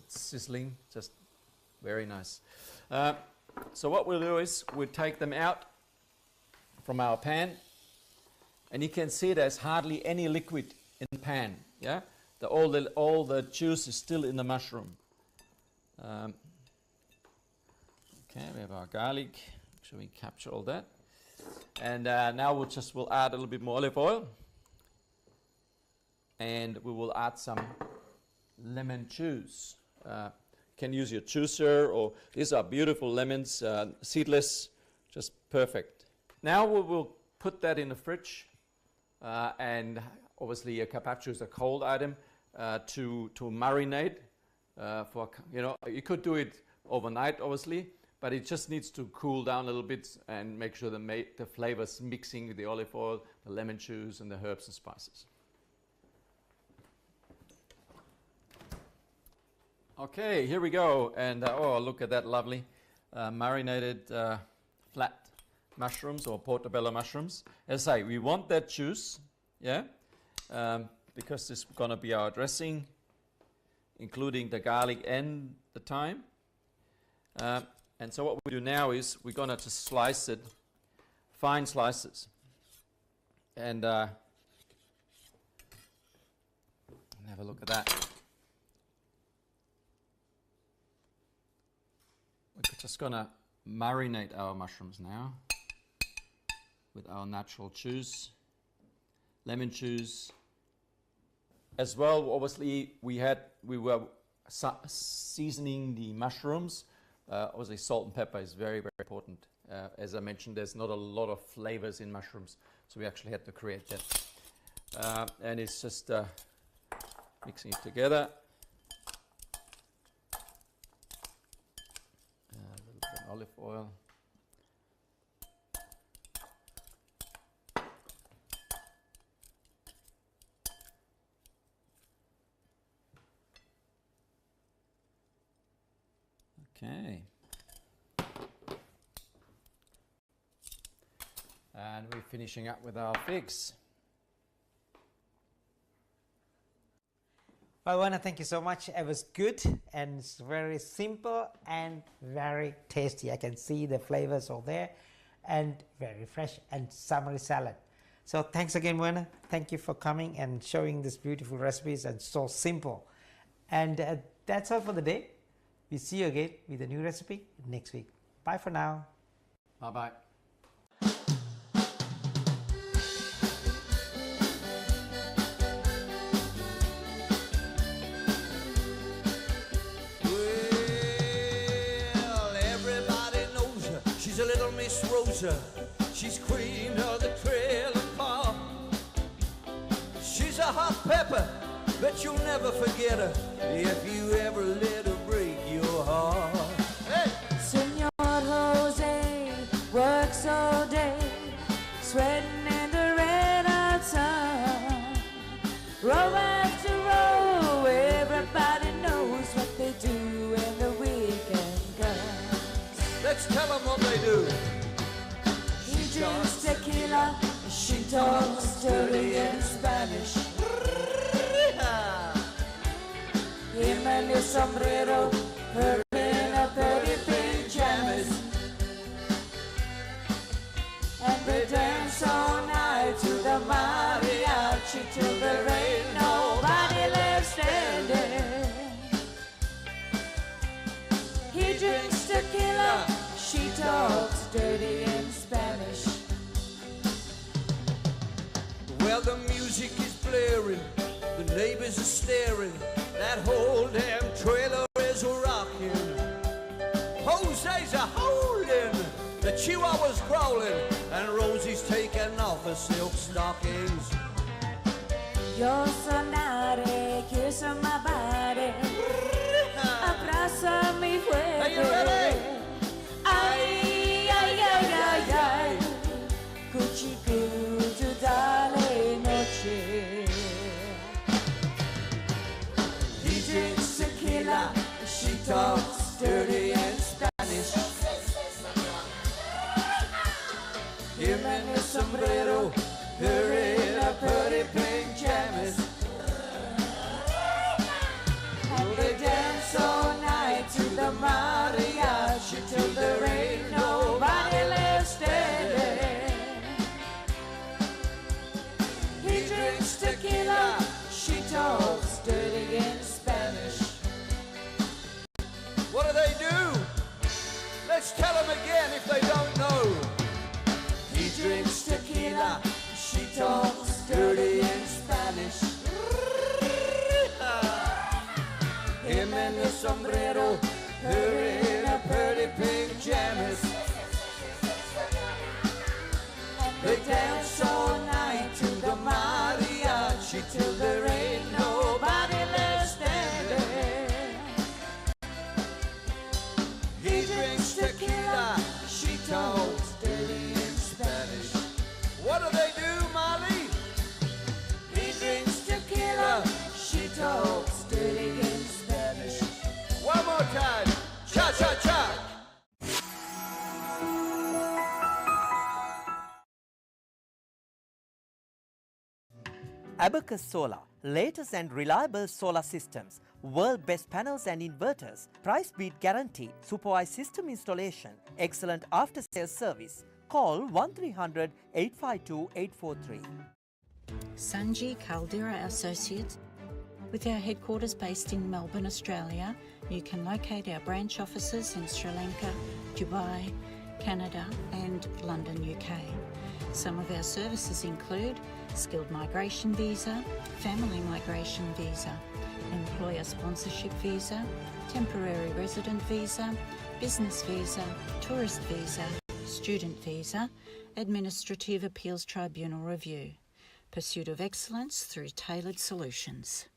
sizzling? Just very nice. So what we'll do is we'll take them out from our pan. And you can see there's hardly any liquid in the pan. Yeah, all the juice is still in the mushroom. Okay, we have our garlic. Make sure we capture all that. And now we'll add a little bit more olive oil, and we will add some lemon juice. can use your juicer, or these are beautiful lemons, seedless, just perfect. Now we will put that in the fridge, and obviously a carpaccio is a cold item, to marinate. You could do it overnight, obviously, but it just needs to cool down a little bit and make sure the flavors mixing with the olive oil, the lemon juice, and the herbs and spices. Okay, here we go, and oh, look at that lovely marinated flat mushrooms or portobello mushrooms. As I say, we want that juice, yeah, because this is going to be our dressing, including the garlic and the thyme. And so what we do now is we're going to just slice it, fine slices. And have a look at that. We're just going to marinate our mushrooms now with our natural juice, lemon juice. As well, obviously, we were seasoning the mushrooms. Obviously, salt and pepper is very, very important. As I mentioned, there's not a lot of flavors in mushrooms, so we actually had to create that. And it's just mixing it together. A little bit of olive oil. Okay. And we're finishing up with our figs.
Well, Werner, thank you so much. It was good, and it's very simple and very tasty. I can see the flavors all there, and very fresh and summery salad. So thanks again, Werner. Thank you for coming and showing these beautiful recipes, and so simple. And that's all for the day. We'll see you again with a new recipe next week. Bye for now.
Bye-bye.
Well, everybody knows her. She's a little Miss Rosa. She's queen of the trailer park. She's a hot pepper, but you'll never forget her if you ever let her break your heart. Hey!
Senor Jose works all day, sweating in the red hot sun. Row after row, everybody knows what they do when the weekend comes.
Let's tell them what they do.
He drinks tequila, she talks dirty in Spanish. Him and his sombrero, her in a pretty pajamas. And they dance all night to the mariachi till there ain't nobody left standing. He drinks tequila, she talks dirty in Spanish.
Well, the music is blaring, the neighbors are staring. That whole damn trailer is rocking. Jose's a holding, the Chihuahua's growling, and Rosie's taking off her silk stockings.
Yo sonaré, kiss on my body, abraza mi fuego.
Are you ready?
Ay, ay, ay, ay, ay, cuchicucho dale noche.
He drinks tequila, she talks dirty in Spanish. Him and his sombrero, her in a pretty pajamas.
And they dance all night to the mariachi till there ain't nobody left standing. He drinks tequila, she talks dirty in Spanish.
What do they do? Let's tell them again if they don't know. He drinks tequila, she talks dirty in Spanish. Him and his sombrero, her in a pretty pink jammies. They dance all night to the mariachi till there ain't nobody left standing. He drinks tequila, she talks dirty in Spanish. What do they do, Molly? He drinks tequila, she talks dirty in Spanish. One more time, cha-cha-cha.
Abacus Solar, latest and reliable solar systems, world best panels and inverters, price beat guarantee, supervised system installation, excellent after sales service. Call 1300 852 843.
Sanji Caldera Associates. With our headquarters based in Melbourne, Australia, you can locate our branch offices in Sri Lanka, Dubai, Canada and London, UK. Some of our services include skilled migration visa, family migration visa, employer sponsorship visa, temporary resident visa, business visa, tourist visa, student visa, administrative appeals tribunal review. Pursuit of excellence through tailored solutions.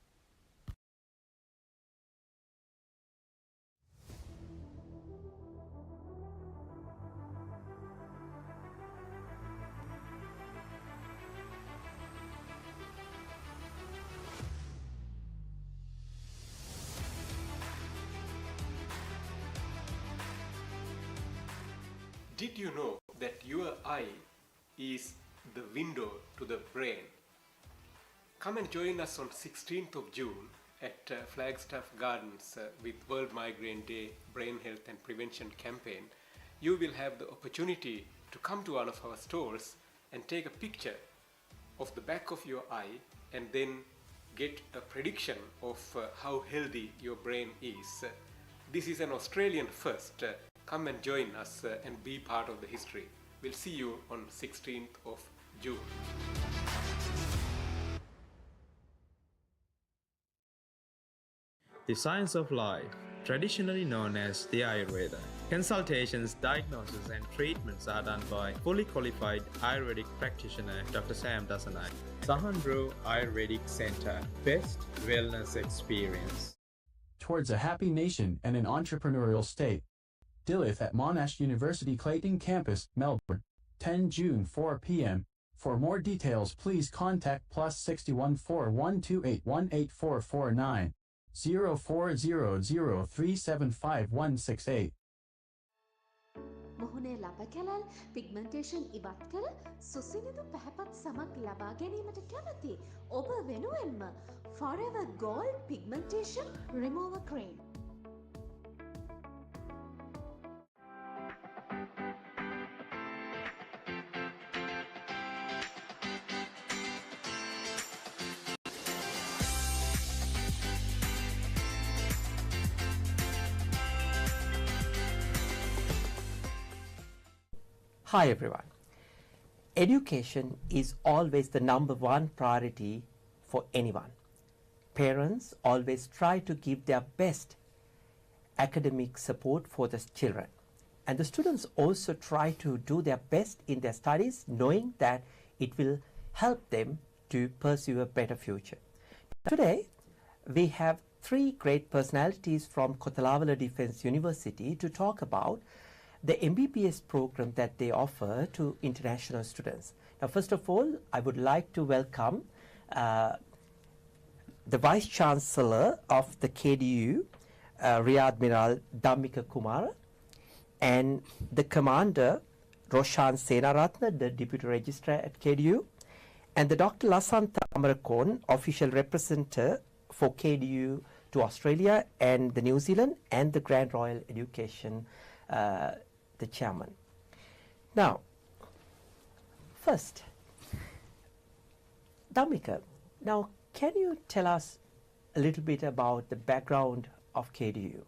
Did you know that your eye is the window to the brain? Come and join us on 16th of June at Flagstaff Gardens with World Migraine Day Brain Health and Prevention Campaign. You will have the opportunity to come to one of our stores and take a picture of the back of your eye and then get a prediction of how healthy your brain is. This is an Australian first. Come and join us and be part of the history. We'll see you on 16th of June.
The science of life, traditionally known as the Ayurveda. Consultations, diagnosis and treatments are done by fully qualified Ayurvedic practitioner Dr. Sam Dasanai. Sahandro Ayurvedic Center, best wellness experience.
Towards a happy nation and an entrepreneurial state. Dilith at Monash University Clayton Campus, Melbourne, 10 June 4 p.m. For more details please contact +61 4128 18449 0400375168.
මොහුනේ ලබ කැලල් pigmentation ඉවත් කළ සුසිනිදු පැහැපත් සමක් ලබා ගැනීමට කැමති ඔබ වෙනුවෙන්ම Forever Gold Pigmentation Remover Cream.
Hi everyone. Education is always the #1 priority for anyone. Parents always try to give their best academic support for the children. And the students also try to do their best in their studies, knowing that it will help them to pursue a better future. Today, we have 3 great personalities from Kothalavala Defence University to talk about the MBBS program that they offer to international students. Now, first of all, I would like to welcome the Vice Chancellor of the KDU, Rear Admiral Dhammika Kumara, and the Commander, Roshan Senaratna, the Deputy Registrar at KDU, and the Dr. Lasantha Amarakon, Official Representative for KDU to Australia and the New Zealand, and the Grand Royal Education, the Chairman. Now, first, Dhammika, now can you tell us a little bit about the background of KDU?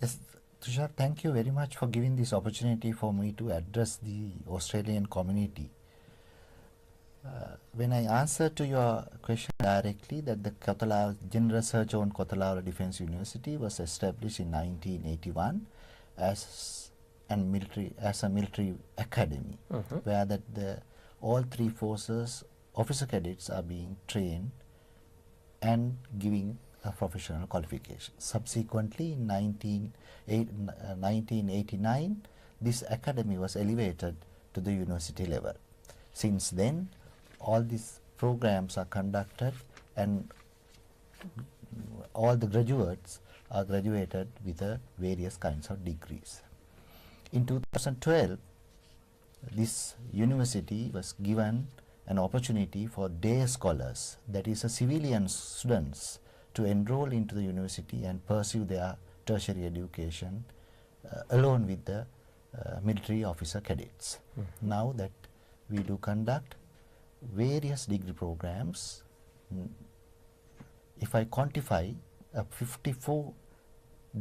Yes, Tushar, thank you very much for giving this opportunity for me to address the Australian community. When I answer to your question directly, that the General Research on Kothalaula Defence University was established in 1981 as a military academy, where all three forces officer cadets are being trained and giving a professional qualification. Subsequently, in 1989, this academy was elevated to the university level. Since then, all these programs are conducted and all the graduates are graduated with various kinds of degrees. In 2012, this university was given an opportunity for day scholars, that is civilian students, to enroll into the university and pursue their tertiary education along with the military officer cadets. Now that we do conduct various degree programs, if I quantify 54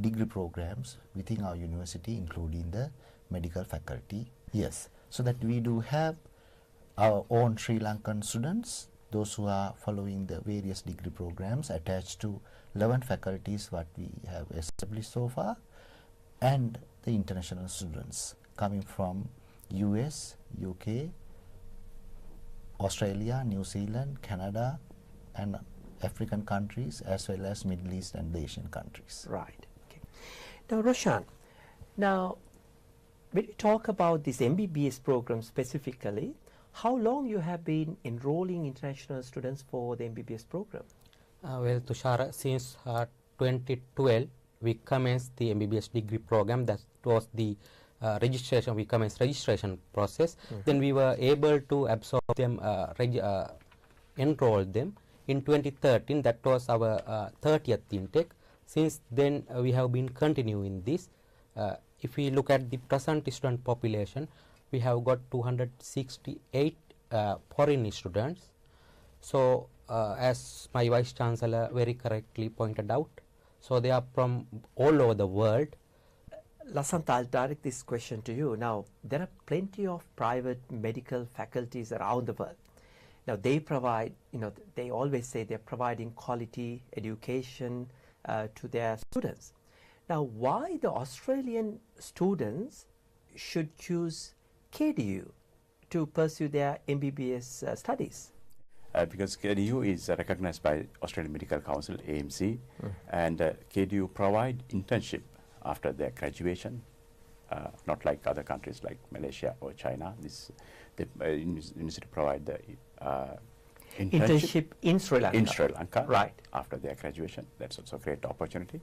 degree programs within our university, including the medical faculty, yes. So that we do have our own Sri Lankan students, those who are following the various degree programs attached to 11 faculties what we have established so far, and the international students coming from US, UK, Australia, New Zealand, Canada, and African countries, as well as Middle East and the Asian countries.
Right. Okay. Now, Roshan, now when you talk about this MBBS program specifically, how long you have been enrolling international students for the MBBS program?
Well, Tushara, since 2012, we commenced the MBBS degree program. That was the registration. We commenced registration process. Then we were able to absorb them, enroll them. In 2013, that was our 30th intake. Since then, we have been continuing this. If we look at the present student population, we have got 268 foreign students. So, as my Vice Chancellor very correctly pointed out, so they are from all over the world.
Lasantha, I'll direct this question to you. Now, there are plenty of private medical faculties around the world. Now, they provide, they always say they're providing quality education to their students. Now, why the Australian students should choose KDU to pursue their MBBS studies?
Because KDU is recognized by Australian Medical Council, AMC, and KDU provide internship after their graduation, not like other countries like Malaysia or China. The university provide the
internship in Sri Lanka.
In Sri Lanka,
right.
After their graduation. That's also a great opportunity.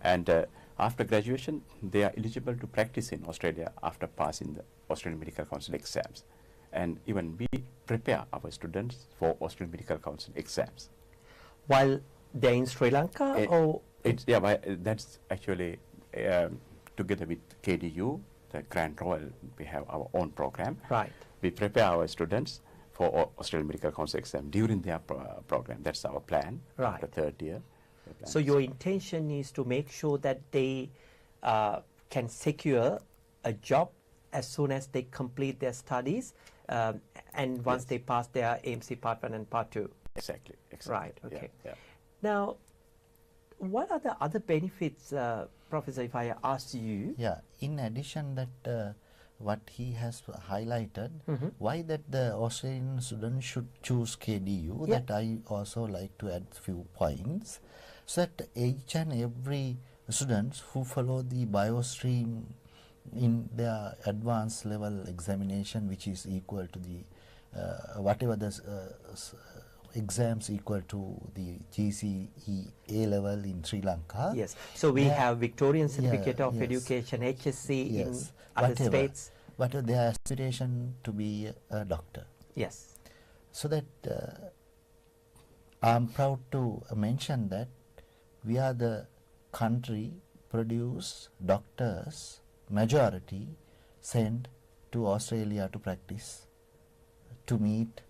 And after graduation, they are eligible to practice in Australia after passing the Australian Medical Council exams. And even we prepare our students for Australian Medical Council exams.
While they're in Sri Lanka?
That's actually together with KDU, the Grand Royal, we have our own program.
Right.
We prepare our students for Australian Medical Council exam during their program. That's our plan.
Right.
The third year.
So your intention is to make sure that they can secure a job as soon as they complete their studies, and once they pass their AMC Part 1 and Part 2.
Exactly.
Right. Okay.
Yeah.
Now, what are the other benefits, Professor, if I ask you?
Yeah, in addition that what he has highlighted, why that the Australian students should choose KDU, that I also like to add few points, so that each and every students who follow the bio stream in their advanced level examination, which is equal to the whatever the exams equal to the GCE A level in Sri Lanka.
Yes. So we have Victorian Certificate of Education, HSC in other states.
But their aspiration to be a doctor.
Yes.
So that I'm proud to mention that we are the country produce doctors, majority sent to Australia to practice, to meet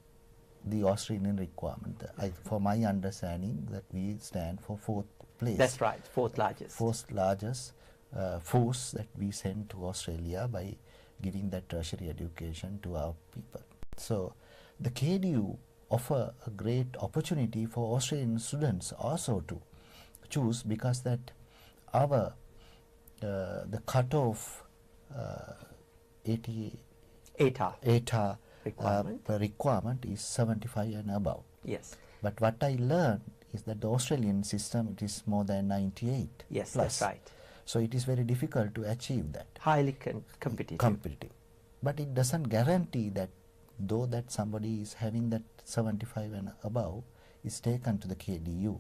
the Australian requirement. For my understanding, that we stand for 4th place.
That's right, 4th largest.
4th largest force that we send to Australia by giving that tertiary education to our people. So The KDU offer a great opportunity for Australian students also to choose, because that our the cutoff ATA requirement is 75 and above.
Yes.
But what I learned is that the Australian system, it is more than 98.
Yes,
plus.
that's right.
So it is very difficult to achieve that.
Highly competitive.
But it doesn't guarantee that, though that somebody is having that 75 and above is taken to the KDU.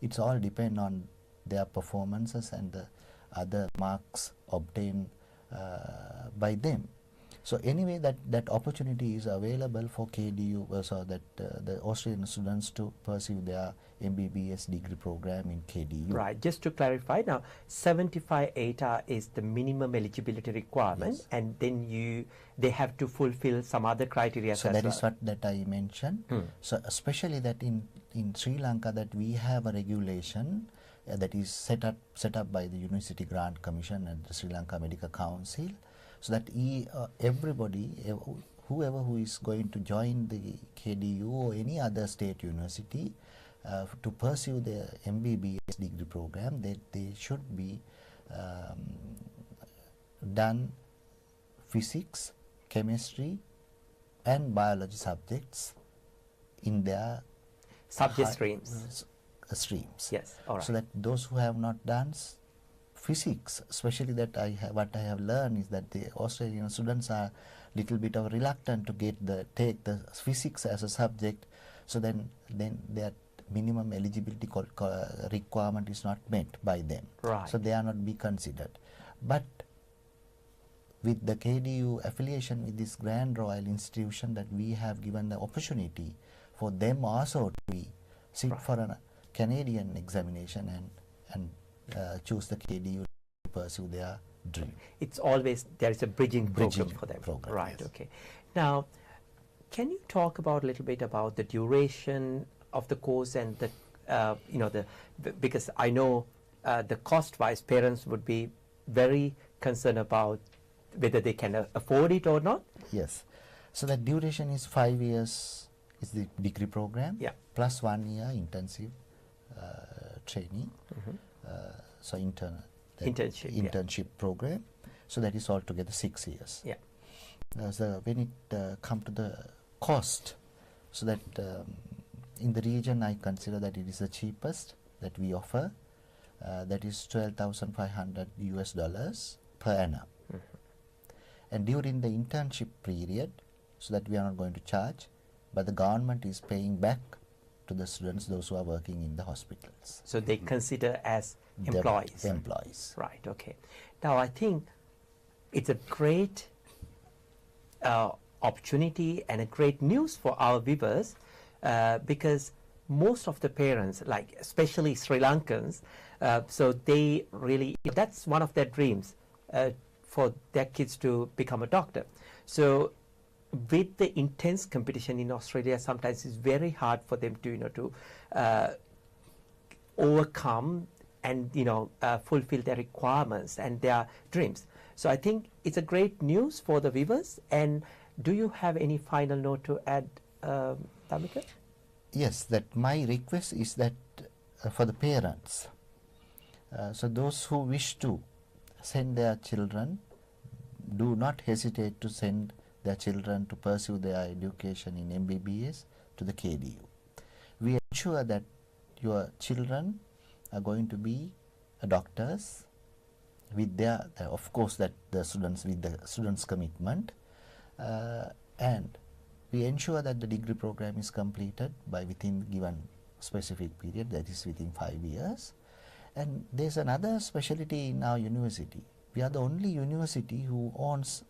It's all depend on their performances and the other marks obtained by them. So anyway, that opportunity is available for KDU, so that the Australian students to pursue their MBBS degree program in KDU.
Right. Just to clarify now, 75 ATA is the minimum eligibility requirement,
Yes.
and then they have to fulfill some other criteria.
So
as
that
well.
is what that I mentioned. So especially that in Sri Lanka, that we have a regulation that is set up by the University Grant Commission and the Sri Lanka Medical Council, so that everybody, whoever who is going to join the KDU or any other state university to pursue the MBBS degree program, they should be done physics, chemistry and biology subjects in their
streams.
Yes.
All right.
So that those who have not done physics, especially that what I have learned is that the Australian students are little bit of reluctant to take the physics as a subject. So then their minimum eligibility requirement is not met by them.
Right.
So they are not be considered. But with the KDU affiliation with this Grand Royal Institution, that we have given the opportunity for them also to sit for a Canadian examination and choose the KDU to pursue their dream.
It's always, there is a bridging program for them. Right,
yes.
okay. Now, can you talk about a little bit about the duration of the course and the, because I know the cost-wise, parents would be very concerned about whether they can afford it or not?
Yes. So the duration is 5 years is the degree program, plus 1 year intensive training. So internship program. So that is altogether 6 years.
Yeah.
So when it comes to the cost, so that in the region I consider that it is the cheapest that we offer. That is $12,500 per annum. And during the internship period, so that we are not going to charge, but the government is paying back to the students, those who are working in the hospitals.
So they consider as employees.
Employees.
Right, okay. Now I think it's a great opportunity and a great news for our viewers, because most of the parents, like especially Sri Lankans, so they really, that's one of their dreams, for their kids to become a doctor. So with the intense competition in Australia, sometimes it's very hard for them to overcome and fulfill their requirements and their dreams. So I think it's a great news for the viewers. And do you have any final note to add, Tamika?
Yes, that my request is that for the parents, so those who wish to send their children, do not hesitate to send their children to pursue their education in MBBS to the KDU. We ensure that your children are going to be doctors with their, of course, that the students with the students' commitment, and we ensure that the degree program is completed by within given specific period, that is within 5 years. And there's another specialty in our university. We are the only university who owns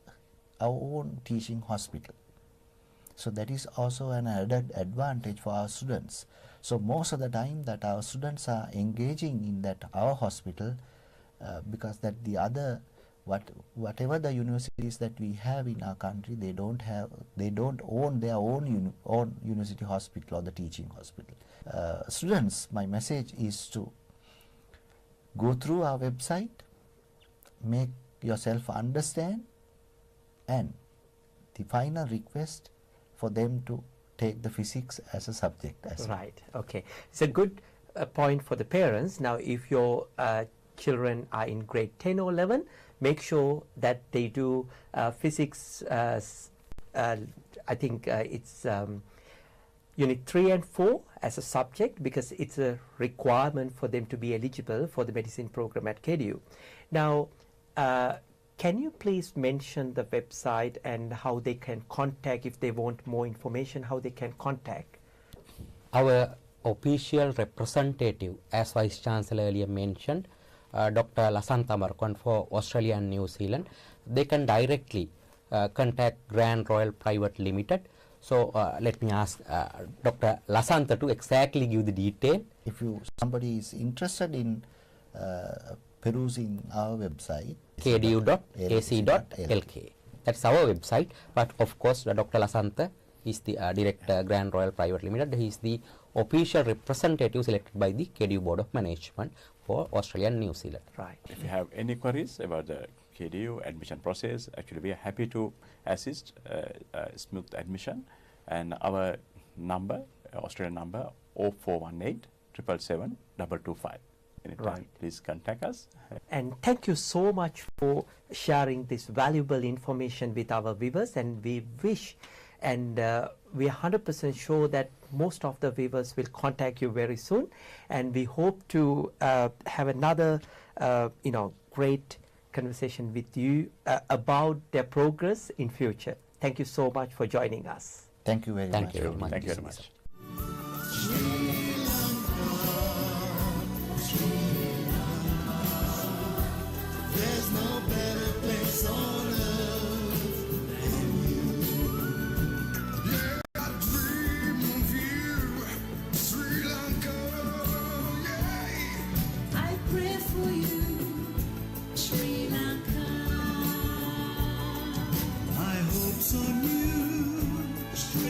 our own teaching hospital. So that is also an added advantage for our students. So most of the time that our students are engaging in that our hospital, because that the other whatever the universities that we have in our country, they don't own their own university hospital or the teaching hospital. Students, my message is to go through our website, make yourself understand, and the final request for them to take the physics as a subject as well.
Right, okay. It's a good point for the parents. Now, if your children are in grade 10 or 11, make sure that they do physics, I think it's Unit 3 and 4 as a subject, because it's a requirement for them to be eligible for the medicine program at KDU. Now, can you please mention the website and how they can contact if they want more information, how they can contact?
Our official representative, as Vice Chancellor earlier mentioned, Dr. Lasantha Markwan for Australia and New Zealand, they can directly contact Grand Royal Private Limited. So let me ask Dr. Lasantha to exactly give the detail.
If somebody is interested in perusing our website,
kdu.ac.lk. That's our website. But of course, Dr. Lasantha is the Director, Grand Royal Private Limited. He is the official representative selected by the KDU Board of Management for Australia and New Zealand.
Right.
If you have any queries about the KDU admission process, actually we are happy to assist smooth admission. And our number, Australian number, 0418 777 225. Anytime,
Right.
please contact us.
And thank you so much for sharing this valuable information with our viewers, and we wish and we are 100% sure that most of the viewers will contact you very soon, and we hope to have another great conversation with you about their progress in future. Thank you so much for joining us.
Thank you very much.
Thank you very much.
There's no better place on earth than you. Yeah, I dream of you, Sri Lanka. Yeah. I pray for you, Sri Lanka. My hopes on you, Sri